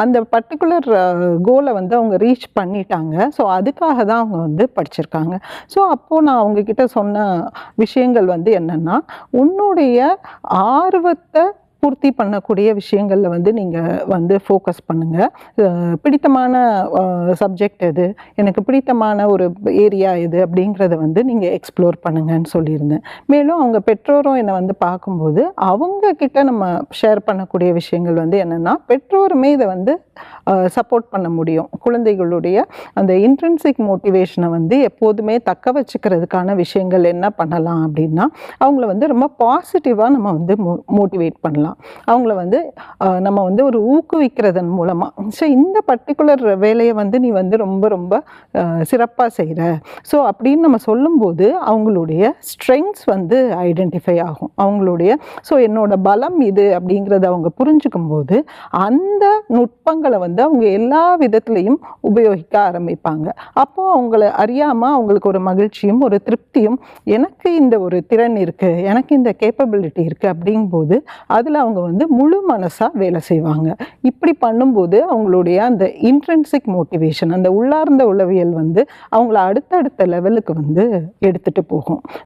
அந்த பர்ட்டிகுலர் கோலை வந்து அவங்க ரீச் பண்ணிட்டாங்க. ஸோ அதுக்காக தான் அவங்க வந்து படிச்சிருக்காங்க. ஸோ அப்போது நான் அவங்கக்கிட்ட சொன்ன விஷயங்கள் வந்து என்னென்னா, உன்னுடைய ஆர்வத்தை பூர்த்தி பண்ணக்கூடிய விஷயங்களில் வந்து நீங்கள் வந்து ஃபோக்கஸ் பண்ணுங்கள். பிடித்தமான சப்ஜெக்ட் எது, எனக்கு பிடித்தமான ஒரு ஏரியா எது அப்படிங்கிறத வந்து நீங்கள் எக்ஸ்ப்ளோர் பண்ணுங்கன்னு சொல்லியிருந்தேன். மேலும் அவங்க பெற்றோரும் என்னை வந்து பார்க்கும்போது அவங்கக்கிட்ட நம்ம ஷேர் பண்ணக்கூடிய விஷயங்கள் வந்து என்னென்னா, பெற்றோருமே இதை வந்து சப்போர்ட் பண்ண முடியும். குழந்தைகளுடைய அந்த இன்ட்ரின்சிக் மோட்டிவேஷனை வந்து எப்போதுமே தக்க வச்சுக்கிறதுக்கான விஷயங்கள் என்ன பண்ணலாம் அப்படின்னா, அவங்கள வந்து ரொம்ப பாசிட்டிவாக நம்ம வந்து மோட்டிவேட் பண்ணலாம். அவங்கள வந்து நம்ம வந்து ஒரு ஊக்குவிக்கிறதன் மூலமாக, ஸோ இந்த பர்டிகுலர் வேலையை வந்து நீ வந்து ரொம்ப ரொம்ப சிறப்பாக செய்கிற, ஸோ அப்படின்னு நம்ம சொல்லும்போது அவங்களுடைய ஸ்ட்ரெங்க்ஸ் வந்து ஐடென்டிஃபை ஆகும். அவங்களுடைய ஸோ என்னோட பலம் இது அப்படிங்கிறத அவங்க புரிஞ்சுக்கும் போது அந்த நுட்பங்களை வந்து அவங்க எல்லா விதத்துலையும் உபயோகிக்க ஆரம்பிப்பாங்க. அப்போ அவங்கள அறியாமல் அவங்களுக்கு ஒரு மகிழ்ச்சியும் ஒரு திருப்தியும், எனக்கு இந்த ஒரு திறன் இருக்குது, எனக்கு இந்த கேப்பபிலிட்டி இருக்குது அப்படிங்கும்போது அதில் அவங்க வந்து முழு மனசாக வேலை செய்வாங்க. இப்படி பண்ணும்போது அவங்களுடைய அந்த இன்ட்ரின்சிக் மோட்டிவேஷன், அந்த உள்ளார்ந்த உளவியல் வந்து அவங்கள அடுத்தடுத்த லெவலுக்கு வந்து எடுத்துகிட்டு போகும்.